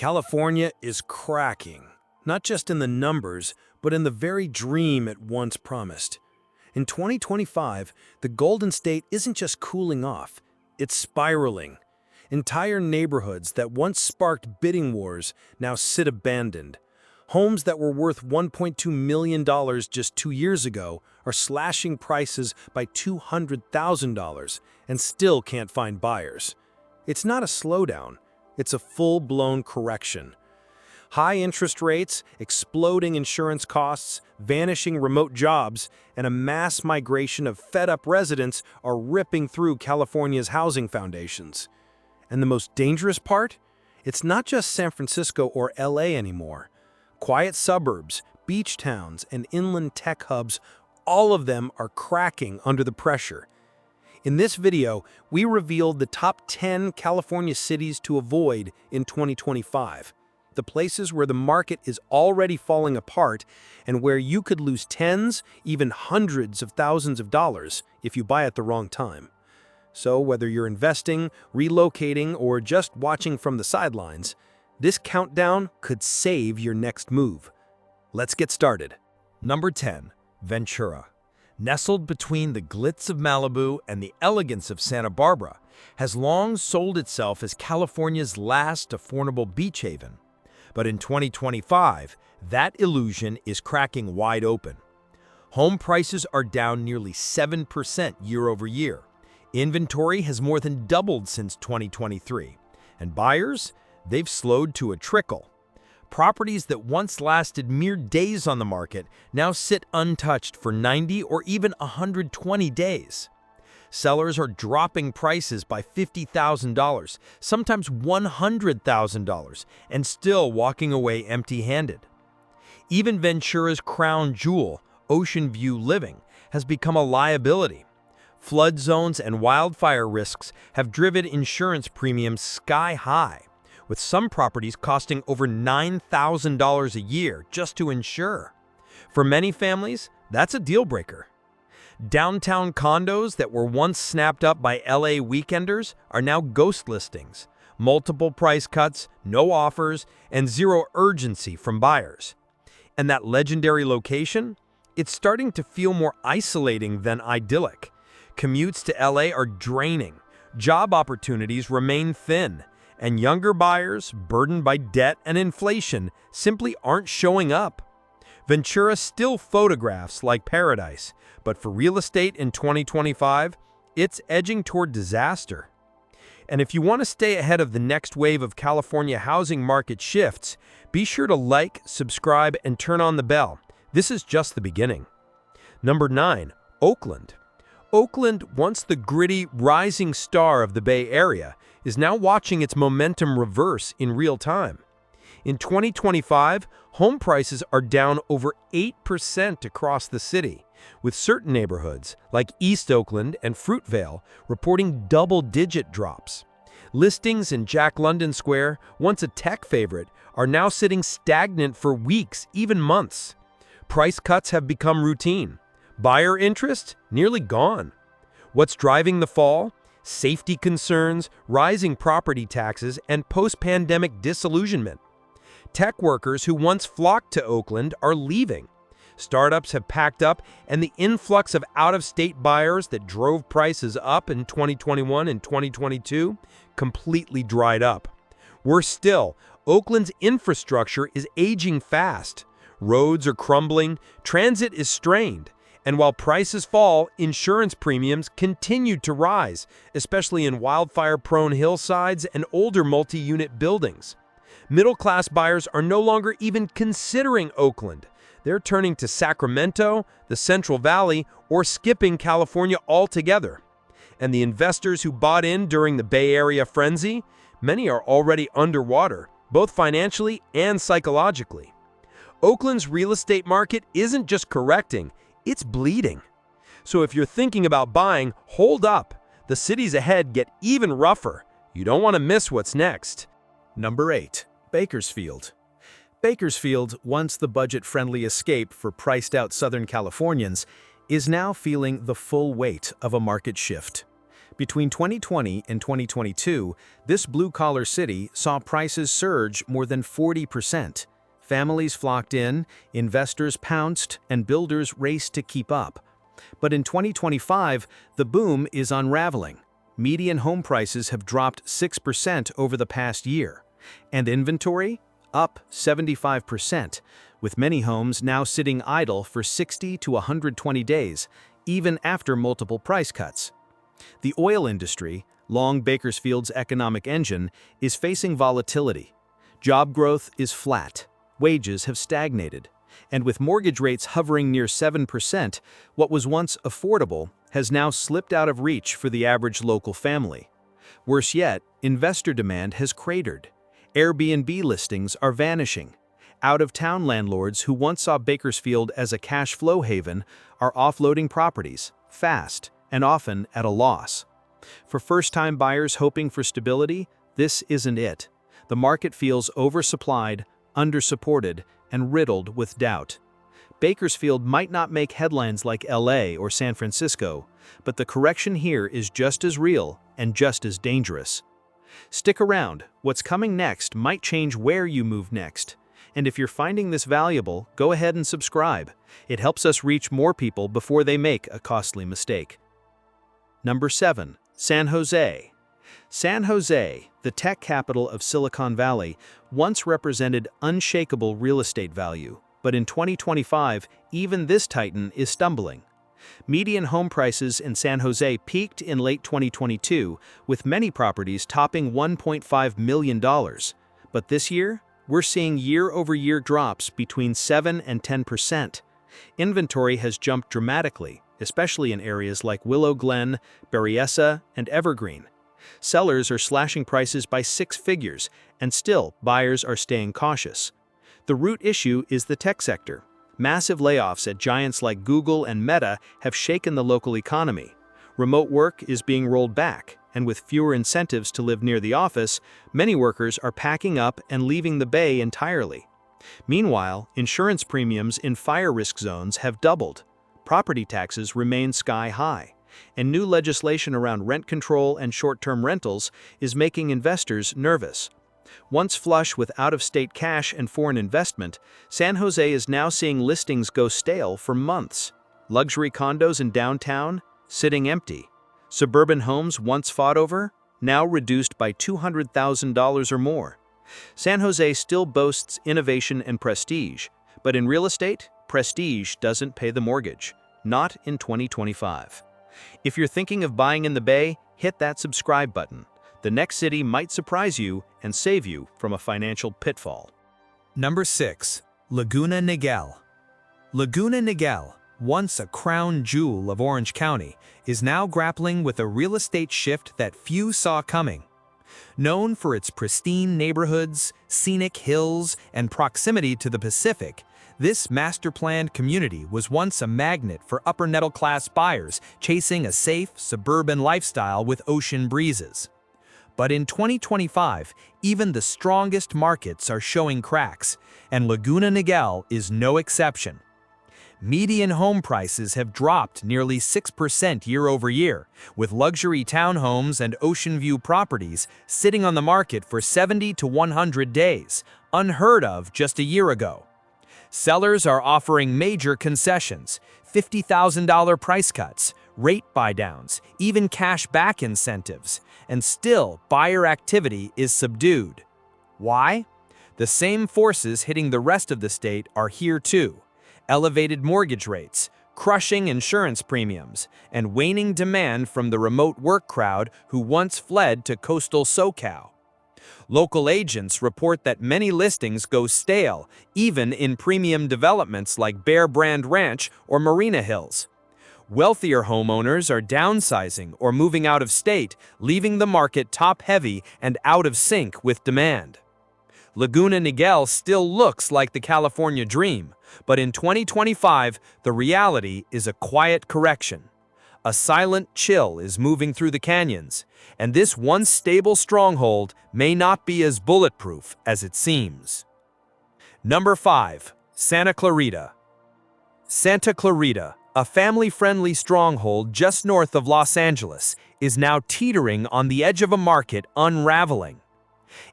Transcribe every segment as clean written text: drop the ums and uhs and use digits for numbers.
California is cracking, not just in the numbers, but in the very dream it once promised. In 2025, the Golden State isn't just cooling off, it's spiraling. Entire neighborhoods that once sparked bidding wars now sit abandoned. Homes that were worth $1.2 million just 2 years ago are slashing prices by $200,000 and still can't find buyers. It's not a slowdown, it's a full-blown correction. High interest rates, exploding insurance costs, vanishing remote jobs, and a mass migration of fed-up residents are ripping through California's housing foundations. And the most dangerous part? It's not just San Francisco or LA anymore. Quiet suburbs, beach towns, and inland tech hubs, all of them are cracking under the pressure. In this video, we revealed the top 10 California cities to avoid in 2025. The places where the market is already falling apart and where you could lose tens, even hundreds of thousands of dollars if you buy at the wrong time. So whether you're investing, relocating, or just watching from the sidelines, this countdown could save your next move. Let's get started. Number 10. Ventura. Nestled between the glitz of Malibu and the elegance of Santa Barbara, has long sold itself as California's last affordable beach haven. But in 2025, that illusion is cracking wide open. Home prices are down nearly 7% year over year. Inventory has more than doubled since 2023. And buyers? They've slowed to a trickle. Properties that once lasted mere days on the market now sit untouched for 90 or even 120 days. Sellers are dropping prices by $50,000, sometimes $100,000, and still walking away empty-handed. Even Ventura's crown jewel, Ocean View Living, has become a liability. Flood zones and wildfire risks have driven insurance premiums sky high, with some properties costing over $9,000 a year just to insure. For many families, that's a deal breaker. Downtown condos that were once snapped up by LA weekenders are now ghost listings. Multiple price cuts, no offers, and zero urgency from buyers. And that legendary location? It's starting to feel more isolating than idyllic. Commutes to LA are draining. Job opportunities remain thin. And younger buyers, burdened by debt and inflation, simply aren't showing up. Ventura still photographs like paradise, but for real estate in 2025, it's edging toward disaster. And if you want to stay ahead of the next wave of California housing market shifts, be sure to like, subscribe, and turn on the bell. This is just the beginning. Number 9. Oakland. Oakland, once the gritty, rising star of the Bay Area, is now watching its momentum reverse in real time. In 2025, home prices are down over 8% across the city, with certain neighborhoods, like East Oakland and Fruitvale, reporting double-digit drops. Listings in Jack London Square, once a tech favorite, are now sitting stagnant for weeks, even months. Price cuts have become routine. Buyer interest? Nearly gone. What's driving the fall? Safety concerns, rising property taxes, and post-pandemic disillusionment. Tech workers who once flocked to Oakland are leaving. Startups have packed up, and the influx of out-of-state buyers that drove prices up in 2021 and 2022 completely dried up. Worse still, Oakland's infrastructure is aging fast. Roads are crumbling, transit is strained, and while prices fall, insurance premiums continue to rise, especially in wildfire-prone hillsides and older multi-unit buildings. Middle-class buyers are no longer even considering Oakland. They're turning to Sacramento, the Central Valley, or skipping California altogether. And the investors who bought in during the Bay Area frenzy, many are already underwater, both financially and psychologically. Oakland's real estate market isn't just correcting, it's bleeding. So if you're thinking about buying, hold up. The cities ahead get even rougher. You don't want to miss what's next. Number 8. Bakersfield. Bakersfield, once the budget-friendly escape for priced-out Southern Californians, is now feeling the full weight of a market shift. Between 2020 and 2022, this blue-collar city saw prices surge more than 40%. Families flocked in, investors pounced, and builders raced to keep up. But in 2025, the boom is unraveling. Median home prices have dropped 6% over the past year. And inventory? Up 75%, with many homes now sitting idle for 60 to 120 days, even after multiple price cuts. The oil industry, long Bakersfield's economic engine, is facing volatility. Job growth is flat, wages have stagnated, and with mortgage rates hovering near 7%, what was once affordable has now slipped out of reach for the average local family. Worse yet, investor demand has cratered. Airbnb listings are vanishing. Out-of-town landlords who once saw Bakersfield as a cash flow haven are offloading properties, fast, and often at a loss. For first-time buyers hoping for stability, this isn't it. The market feels oversupplied, undersupported, and riddled with doubt. Bakersfield might not make headlines like LA or San Francisco, but the correction here is just as real and just as dangerous. Stick around, what's coming next might change where you move next. And if you're finding this valuable, go ahead and subscribe. It helps us reach more people before they make a costly mistake. Number 7. San Jose. San Jose, the tech capital of Silicon Valley, once represented unshakable real estate value, but in 2025, even this titan is stumbling. Median home prices in San Jose peaked in late 2022, with many properties topping $1.5 million. But this year, we're seeing year-over-year drops between 7 and 10%. Inventory has jumped dramatically, especially in areas like Willow Glen, Berryessa, and Evergreen. Sellers are slashing prices by 6 figures, and still buyers are staying cautious. The root issue is the tech sector. Massive layoffs at giants like Google and Meta have shaken the local economy. Remote work is being rolled back, and with fewer incentives to live near the office, many workers are packing up and leaving the Bay entirely. Meanwhile, insurance premiums in fire risk zones have doubled. Property taxes remain sky high, and new legislation around rent control and short-term rentals is making investors nervous. Once flush with out-of-state cash and foreign investment, San Jose is now seeing listings go stale for months. Luxury condos in downtown, sitting empty. Suburban homes once fought over, now reduced by $200,000 or more. San Jose still boasts innovation and prestige, but in real estate, prestige doesn't pay the mortgage. Not in 2025. If you're thinking of buying in the Bay, hit that subscribe button. The next city might surprise you and save you from a financial pitfall. Number 6. Laguna Niguel. Laguna Niguel, once a crown jewel of Orange County, is now grappling with a real estate shift that few saw coming. Known for its pristine neighborhoods, scenic hills, and proximity to the Pacific, this master-planned community was once a magnet for upper-middle-class buyers chasing a safe, suburban lifestyle with ocean breezes. But in 2025, even the strongest markets are showing cracks, and Laguna Niguel is no exception. Median home prices have dropped nearly 6% year-over-year, with luxury townhomes and ocean view properties sitting on the market for 70 to 100 days, unheard of just a year ago. Sellers are offering major concessions, $50,000 price cuts, rate buydowns, even cash-back incentives, and still buyer activity is subdued. Why? The same forces hitting the rest of the state are here too. Elevated mortgage rates, crushing insurance premiums, and waning demand from the remote work crowd who once fled to coastal SoCal. Local agents report that many listings go stale, even in premium developments like Bear Brand Ranch or Marina Hills. Wealthier homeowners are downsizing or moving out of state, leaving the market top-heavy and out of sync with demand. Laguna Niguel still looks like the California dream, but in 2025, the reality is a quiet correction. A silent chill is moving through the canyons, and this once stable stronghold may not be as bulletproof as it seems. Number 5. Santa Clarita. Santa Clarita, A family-friendly stronghold just north of Los Angeles is now teetering on the edge of a market unraveling.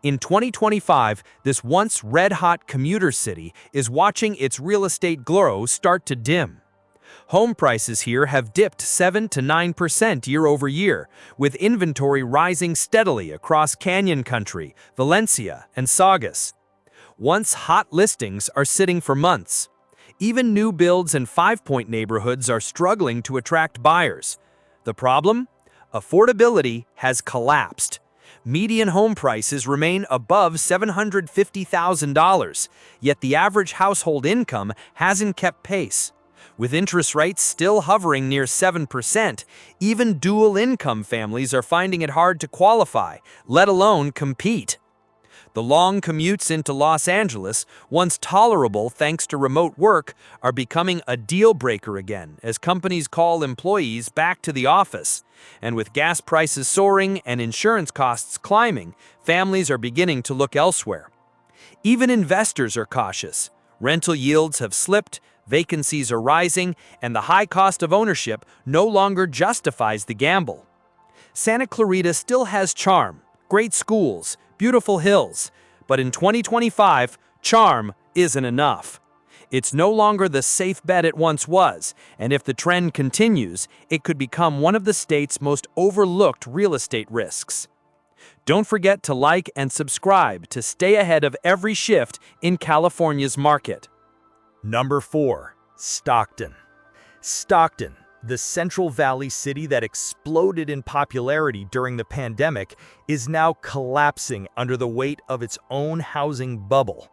In 2025, this once red-hot commuter city is watching its real estate glow start to dim. Home prices here have dipped 7 to 9% year over year, with inventory rising steadily across Canyon Country, Valencia, and Saugus. Once hot listings are sitting for months. Even new builds and five-point neighborhoods are struggling to attract buyers. The problem? Affordability has collapsed. Median home prices remain above $750,000, yet the average household income hasn't kept pace. With interest rates still hovering near 7%, even dual-income families are finding it hard to qualify, let alone compete. The long commutes into Los Angeles, once tolerable thanks to remote work, are becoming a deal-breaker again as companies call employees back to the office. And with gas prices soaring and insurance costs climbing, families are beginning to look elsewhere. Even investors are cautious. Rental yields have slipped, vacancies are rising, and the high cost of ownership no longer justifies the gamble. Santa Clarita still has charm, great schools, beautiful hills, but in 2025, charm isn't enough. It's no longer the safe bet it once was, and if the trend continues, it could become one of the state's most overlooked real estate risks. Don't forget to like and subscribe to stay ahead of every shift in California's market. Number 4. Stockton. Stockton, the Central Valley city that exploded in popularity during the pandemic, is now collapsing under the weight of its own housing bubble.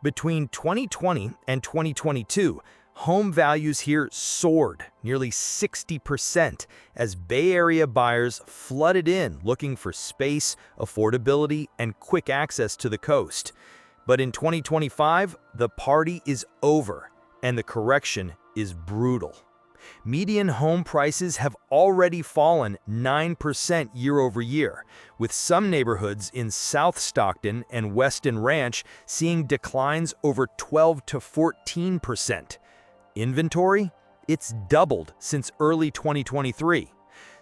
Between 2020 and 2022, home values here soared nearly 60% as Bay Area buyers flooded in looking for space, affordability, and quick access to the coast. But in 2025, the party is over, and the correction is brutal. Median home prices have already fallen 9% year over year, with some neighborhoods in South Stockton and Weston Ranch seeing declines over 12 to 14%. Inventory? It's doubled since early 2023.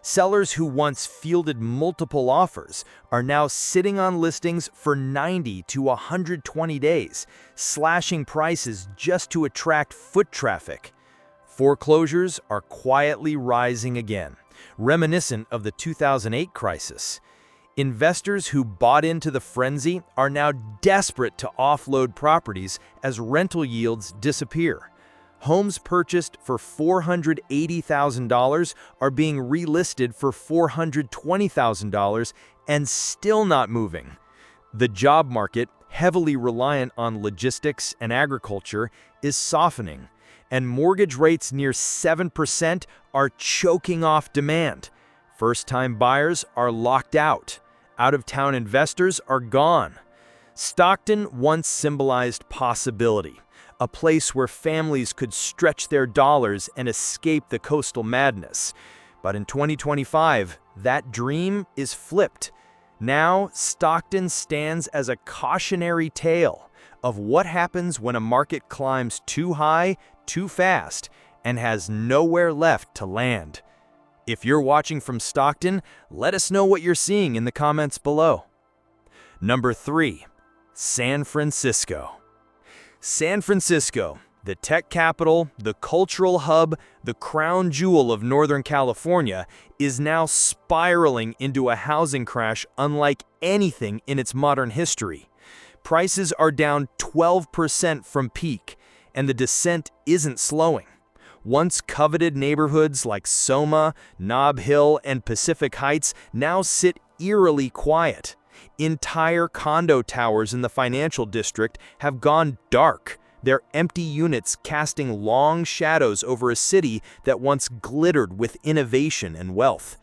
Sellers who once fielded multiple offers are now sitting on listings for 90 to 120 days, slashing prices just to attract foot traffic. Foreclosures are quietly rising again, reminiscent of the 2008 crisis. Investors who bought into the frenzy are now desperate to offload properties as rental yields disappear. Homes purchased for $480,000 are being relisted for $420,000 and still not moving. The job market, heavily reliant on logistics and agriculture, is softening, and mortgage rates near 7% are choking off demand. First-time buyers are locked out. Out-of-town investors are gone. Stockton once symbolized possibility, a place where families could stretch their dollars and escape the coastal madness. But in 2025, that dream is flipped. Now, Stockton stands as a cautionary tale of what happens when a market climbs too high, too fast, and has nowhere left to land. If you're watching from Stockton, let us know what you're seeing in the comments below. Number 3. San Francisco. San Francisco, the tech capital, the cultural hub, the crown jewel of Northern California, is now spiraling into a housing crash unlike anything in its modern history. Prices are down 12% from peak, and the descent isn't slowing. Once coveted neighborhoods like Soma, Nob Hill, and Pacific Heights now sit eerily quiet. Entire condo towers in the financial district have gone dark, their empty units casting long shadows over a city that once glittered with innovation and wealth.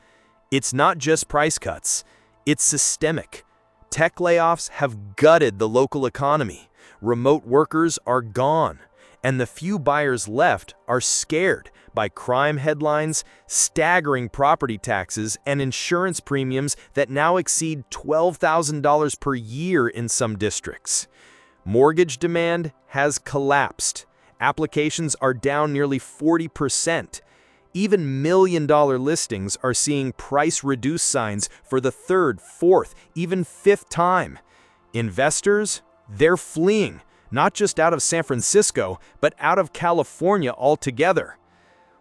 It's not just price cuts, it's systemic. Tech layoffs have gutted the local economy. Remote workers are gone, and the few buyers left are scared by crime headlines, staggering property taxes, and insurance premiums that now exceed $12,000 per year in some districts. Mortgage demand has collapsed, Applications are down nearly 40%. Even million-dollar listings are seeing price-reduce signs for the third, fourth, even fifth time. Investors, they're fleeing, not just out of San Francisco, but out of California altogether.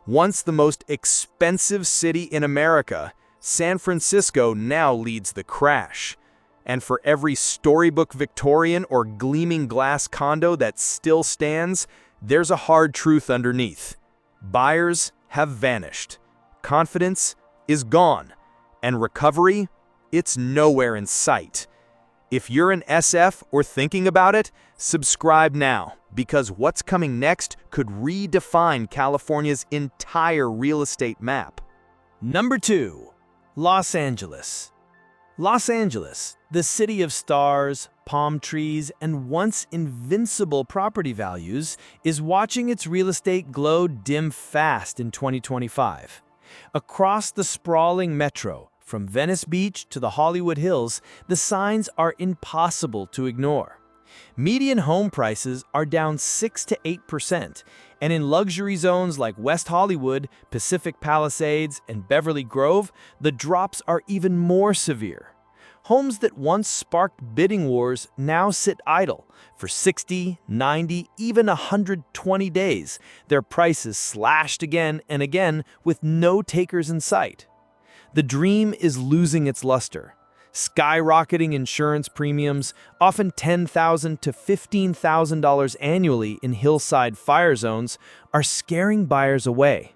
Once the most expensive city in America, San Francisco now leads the crash. And for every storybook Victorian or gleaming glass condo that still stands, there's a hard truth underneath. Buyers have vanished. Confidence is gone. And recovery, it's nowhere in sight. If you're an SF or thinking about it, subscribe now, because what's coming next could redefine California's entire real estate map. Number 2. Los Angeles. Los Angeles, the city of stars, palm trees, and once invincible property values, is watching its real estate glow dim fast in 2025. Across the sprawling metro, from Venice Beach to the Hollywood Hills, the signs are impossible to ignore. Median home prices are down 6 to 8%, and in luxury zones like West Hollywood, Pacific Palisades, and Beverly Grove, the drops are even more severe. Homes that once sparked bidding wars now sit idle for 60, 90, even 120 days, their prices slashed again and again with no takers in sight. The dream is losing its luster. Skyrocketing insurance premiums, often $10,000 to $15,000 annually in hillside fire zones, are scaring buyers away.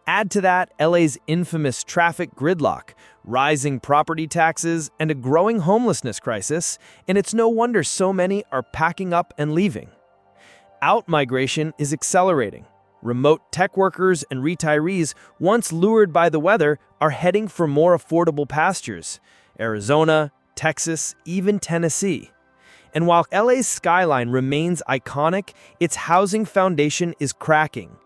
Add to that LA's infamous traffic gridlock, rising property taxes, and a growing homelessness crisis, and it's no wonder so many are packing up and leaving. Out-migration is accelerating. Remote tech workers and retirees, once lured by the weather, are heading for more affordable pastures. Arizona, Texas, even Tennessee. And while LA's skyline remains iconic, its housing foundation is cracking.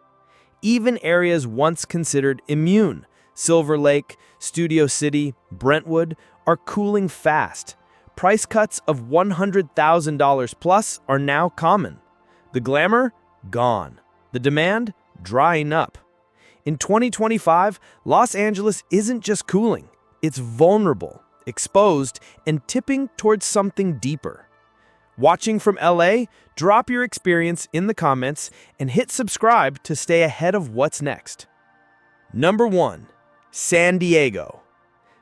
Even areas once considered immune, Silver Lake, Studio City, Brentwood, are cooling fast. Price cuts of $100,000 plus are now common. The glamour? Gone. The demand? Drying up. In 2025, Los Angeles isn't just cooling. It's vulnerable, exposed, and tipping towards something deeper. Watching from LA, drop your experience in the comments and hit subscribe to stay ahead of what's next. Number 1. San Diego.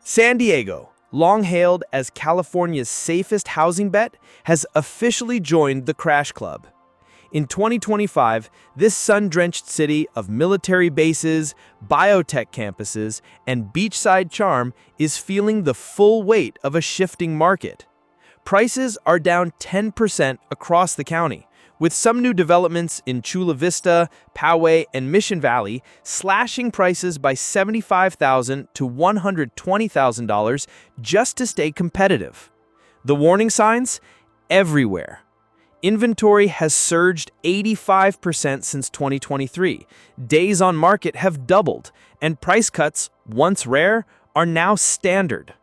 San Diego, long hailed as California's safest housing bet, has officially joined the Crash Club. In 2025, this sun-drenched city of military bases, biotech campuses, and beachside charm is feeling the full weight of a shifting market. Prices are down 10% across the county, with some new developments in Chula Vista, Poway, and Mission Valley slashing prices by $75,000 to $120,000 just to stay competitive. The warning signs? Everywhere. Inventory has surged 85% since 2023. Days on market have doubled, and price cuts, once rare, are now standard.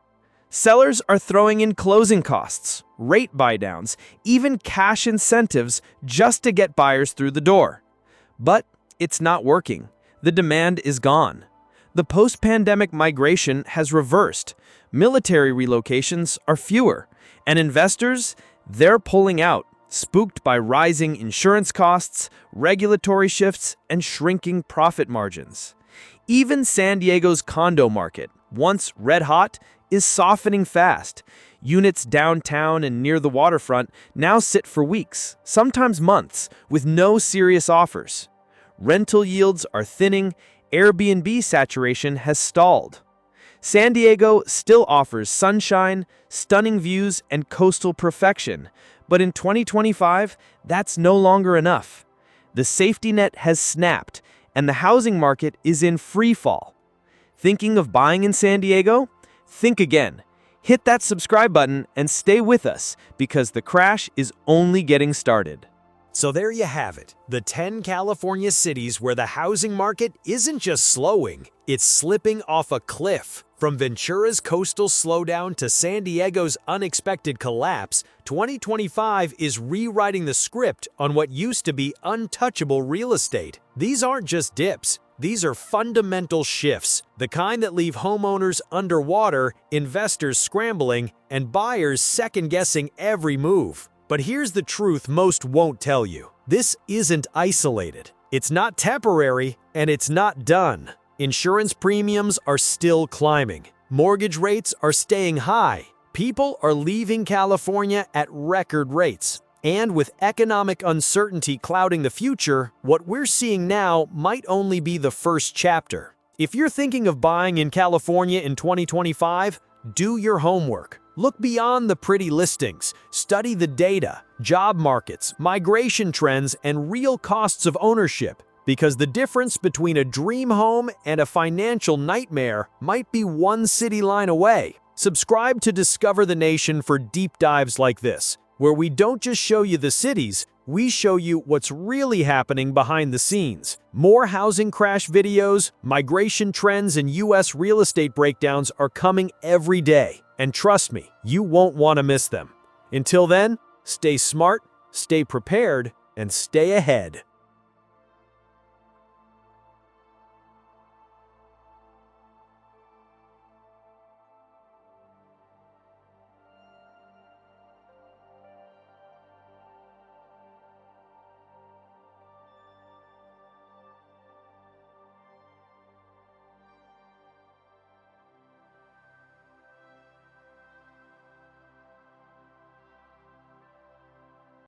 Sellers are throwing in closing costs, rate buydowns, even cash incentives just to get buyers through the door. But it's not working. The demand is gone. The post-pandemic migration has reversed. Military relocations are fewer, and investors, they're pulling out, spooked by rising insurance costs, regulatory shifts, and shrinking profit margins. Even San Diego's condo market, once red-hot, is softening fast. Units downtown and near the waterfront now sit for weeks, sometimes months, with no serious offers. Rental yields are thinning, Airbnb saturation has stalled. San Diego still offers sunshine, stunning views, and coastal perfection, but in 2025, that's no longer enough. The safety net has snapped, and the housing market is in free fall. Thinking of buying in San Diego? Think again. Hit that subscribe button and stay with us, because the crash is only getting started. So there you have it, the 10 California cities where the housing market isn't just slowing, it's slipping off a cliff. From Ventura's coastal slowdown to San Diego's unexpected collapse, 2025 is rewriting the script on what used to be untouchable real estate. These aren't just dips. These are fundamental shifts, the kind that leave homeowners underwater, investors scrambling, and buyers second-guessing every move. But here's the truth most won't tell you. This isn't isolated. It's not temporary, and it's not done. Insurance premiums are still climbing. Mortgage rates are staying high. People are leaving California at record rates. And with economic uncertainty clouding the future, what we're seeing now might only be the first chapter. If you're thinking of buying in California in 2025, do your homework. Look beyond the pretty listings. Study the data, job markets, migration trends, and real costs of ownership. Because the difference between a dream home and a financial nightmare might be one city line away. Subscribe to Discover the Nation for deep dives like this, where we don't just show you the cities, we show you what's really happening behind the scenes. More housing crash videos, migration trends, and U.S. real estate breakdowns are coming every day. And trust me, you won't want to miss them. Until then, stay smart, stay prepared, and stay ahead.